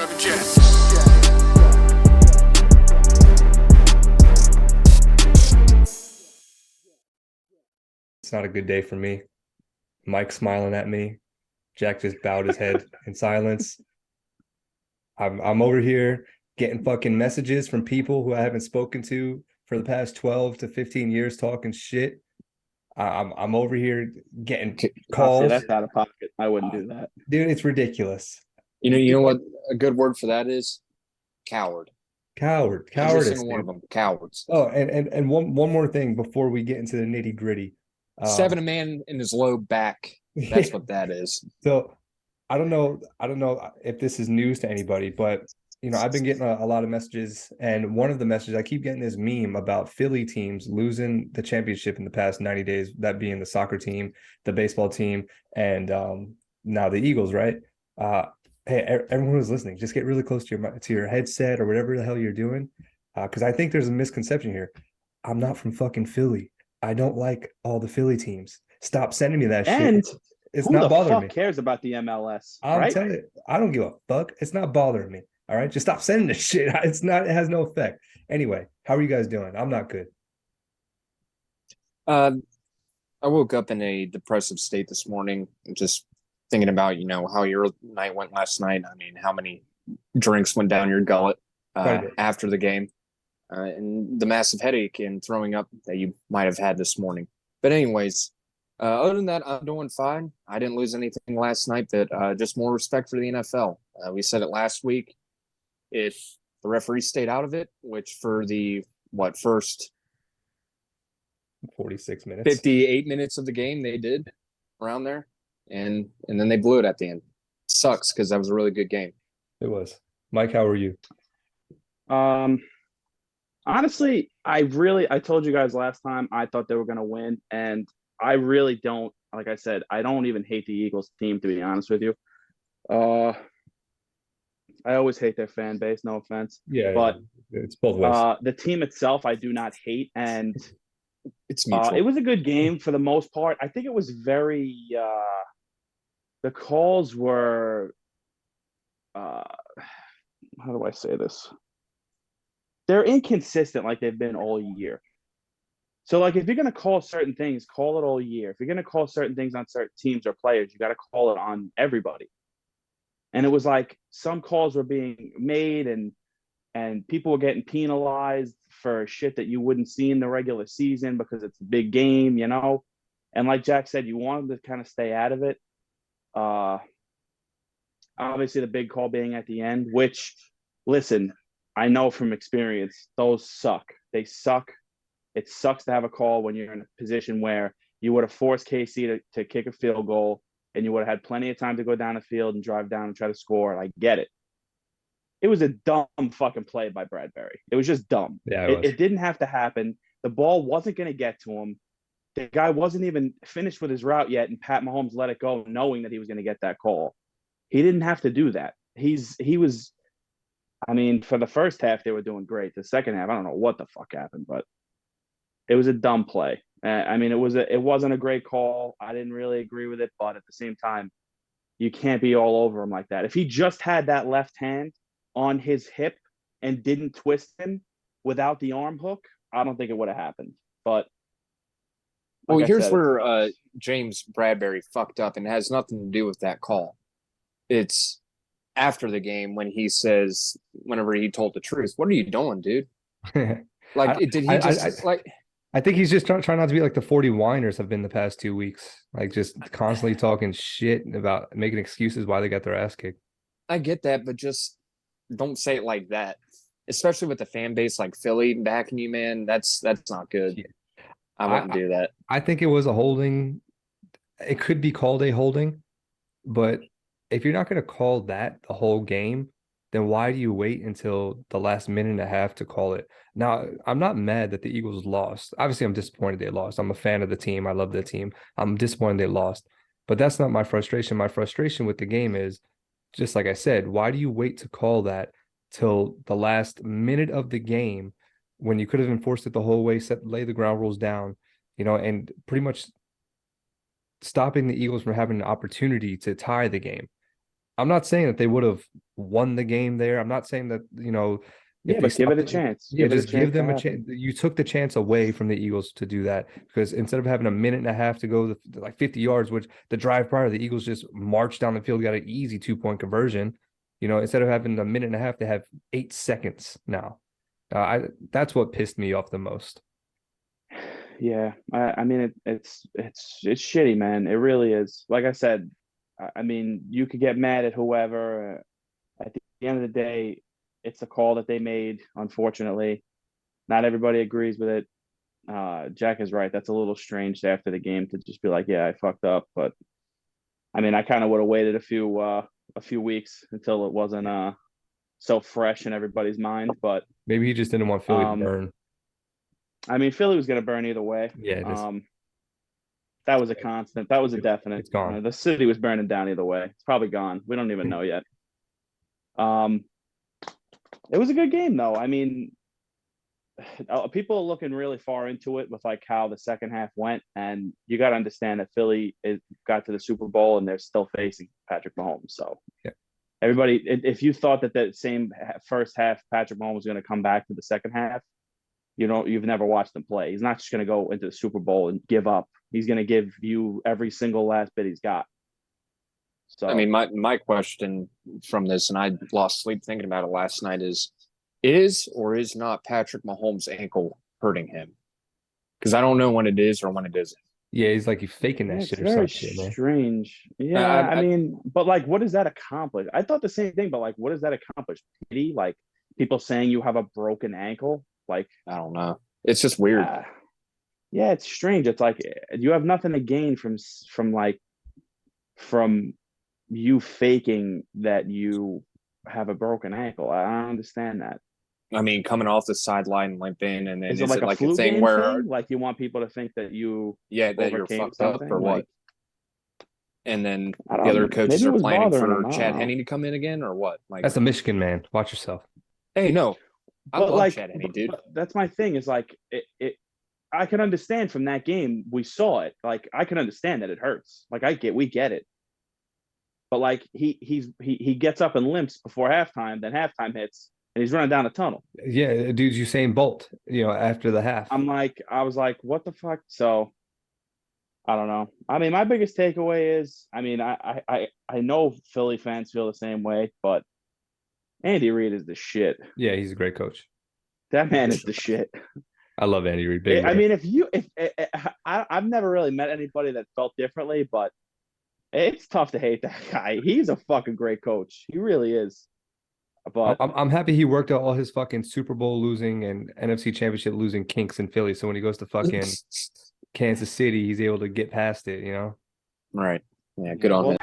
private jets. It's not a good day for me. Mike smiling at me. Jack just bowed his head in silence. I'm over here getting fucking messages from people who I haven't spoken to for the past 12 to 15 years talking shit. I'm over here getting I'll say calls. that's out of pocket. I wouldn't do that. Dude, it's ridiculous. You know what a good word for that is? Coward. Every Cowardice, single one of dude. them, cowards. Oh, and one more thing before we get into the nitty gritty. Stabbing a man in his low back. That's what that is. So I don't know if this is news to anybody, but I've been getting a lot of messages, and one of the messages I keep getting this meme about Philly teams losing the championship in the past 90 days, that being the soccer team, the baseball team, and now the Eagles, right? Hey, everyone who's listening, just get really close to your headset or whatever the hell you're doing, because I think there's a misconception here. I'm not from fucking Philly. I don't like all the Philly teams. Stop sending me that shit. And It's who not the bothering fuck me. cares about the MLS, I'm right? telling you, I don't give a fuck. It's not bothering me. All right. Just stop sending this shit. It's not, it has no effect. Anyway, how are you guys doing? I'm not good. Uh, I woke up in a depressive state this morning, just thinking about, how your night went last night. I mean, how many drinks went down your gullet Quite a bit. after the game, and the massive headache and throwing up that you might have had this morning. But anyways, other than that, I'm doing fine. I didn't lose anything last night, but just more respect for the NFL. We said it last week. If the referee stayed out of it, which for the first 46 minutes. 58 minutes of the game they did around there, and then they blew it at the end. Sucks because that was a really good game. It was. Mike, how are you? Honestly, I told you guys last time I thought they were going to win, and I really don't. Like I said, I don't even hate the Eagles team, to be honest with you. I always hate their fan base, no offense. Yeah, But it's both ways. the team itself, I do not hate, and It's mutual. it was a good game for the most part. I think it was very. The calls were. How do I say this? They're inconsistent, like they've been all year. So, like, if you're going to call certain things, call it all year. If you're going to call certain things on certain teams or players, you got to call it on everybody. And it was like some calls were being made, and people were getting penalized for shit that you wouldn't see in the regular season because it's a big game, And like Jack said, you want them to kind of stay out of it. Obviously, the big call being at the end, which, listen, I know from experience, those suck. They suck. It sucks to have a call when you're in a position where you would have forced KC to kick a field goal, and you would have had plenty of time to go down the field and drive down and try to score. And I get it. It was a dumb fucking play by Bradbury. It was just dumb. Yeah, It didn't have to happen. The ball wasn't going to get to him. The guy wasn't even finished with his route yet, and Pat Mahomes let it go knowing that he was going to get that call. He didn't have to do that. He was. I mean, for the first half, they were doing great. The second half, I don't know what the fuck happened, but it was a dumb play. I mean, it wasn't a great call. I didn't really agree with it, but at the same time, you can't be all over him like that. If he just had that left hand on his hip and didn't twist him without the arm hook, I don't think it would have happened. But Well, like I here's said, where James Bradbury fucked up, and it has nothing to do with that call. It's after the game when he says, whenever he told the truth, "What are you doing, dude?" Like, did he just like? I think he's just trying not to be like the 40 whiners have been the past 2 weeks. Like, just constantly talking shit about making excuses why they got their ass kicked. I get that, but just don't say it like that. Especially with the fan base like Philly backing you, man. That's not good. Yeah. I wouldn't do that. I think it was a holding. It could be called a holding, but if you're not going to call that the whole game, then why do you wait until the last minute and a half to call it? Now, I'm not mad that the Eagles lost. Obviously, I'm disappointed they lost. I'm a fan of the team. I love the team. I'm disappointed they lost. But that's not my frustration. My frustration with the game is, just like I said, why do you wait to call that till the last minute of the game when you could have enforced it the whole way, lay the ground rules down, and pretty much stopping the Eagles from having an opportunity to tie the game? I'm not saying that they would have won the game there. I'm not saying that, if Yeah, they but give it stopped a chance. yeah, Give it a just give chance to them a happen. chance. You took the chance away from the Eagles to do that because instead of having a minute and a half to go like 50 yards, which the drive prior, the Eagles just marched down the field, got an easy 2-point conversion. Instead of having a minute and a half, they have 8 seconds now. That's what pissed me off the most. Yeah, I mean it's shitty, man. It really is. Like I said, I mean you could get mad at whoever. At the end of the day, it's a call that they made. Unfortunately, not everybody agrees with it. Jack is right. That's a little strange after the game to just be like, "Yeah, I fucked up." But I mean, I kind of would have waited a few weeks until it wasn't so fresh in everybody's mind. But Maybe he just didn't want Philly to um, burn. I mean, Philly was going to burn either way. Yeah, it is. That was a constant. That was a definite. It's gone. The city was burning down either way. It's probably gone. We don't even know yet. Um, it was a good game though. I mean, people are looking really far into it with like how the second half went, and you got to understand that Philly got to the Super Bowl and they're still facing Patrick Mahomes. So Yeah. everybody, if you thought that the same first half Patrick Mahomes was going to come back to the second half, you've never watched him play. He's not just going to go into the Super Bowl and give up. He's going to give you every single last bit he's got. So I mean, my question from this, and I lost sleep thinking about it last night, is or is not Patrick Mahomes' ankle hurting him? Because I don't know when it is or when it isn't. Yeah, he's like he's faking that yeah, it's shit or very some shit, man. strange. Yeah, I mean, but like, what does that accomplish? I thought the same thing, but like, what does that accomplish? Pity? Like people saying you have a broken ankle? Like, I don't know. It's just weird. yeah, it's strange. It's like you have nothing to gain from you faking that you have a broken ankle. I don't understand that. I mean, coming off the sideline limping, and then Is it is like it a like a flu thing game where, thing? Like you want people to think that you yeah, that you're overcame fucked up or something? what? Like And then I the other don't. coaches Maybe it are was planning bothering for him. I don't Chad know. Henne to come in again or what? Like, That's a Michigan man. Watch yourself. hey, no, I But love like, Chad Henne, dude. but that's my thing. Is like it. I can understand from that game we saw it. Like I can understand that it hurts. Like we get it. But like he gets up and limps before halftime. Then halftime hits and he's running down a tunnel. Yeah, dude's Usain Bolt, after the half. I was like, what the fuck? So I don't know. I mean, my biggest takeaway is, I mean, I know Philly fans feel the same way, but Andy Reid is the shit. Yeah, he's a great coach. That man is the shit. I love Andy Reid. Big I man. mean, I've never really met anybody that felt differently, but it's tough to hate that guy. He's a fucking great coach. He really is. But I'm happy he worked out all his fucking Super Bowl losing and NFC Championship losing kinks in Philly. So when he goes to fucking Kansas City, he's able to get past it. Right. Yeah, yeah, good on well,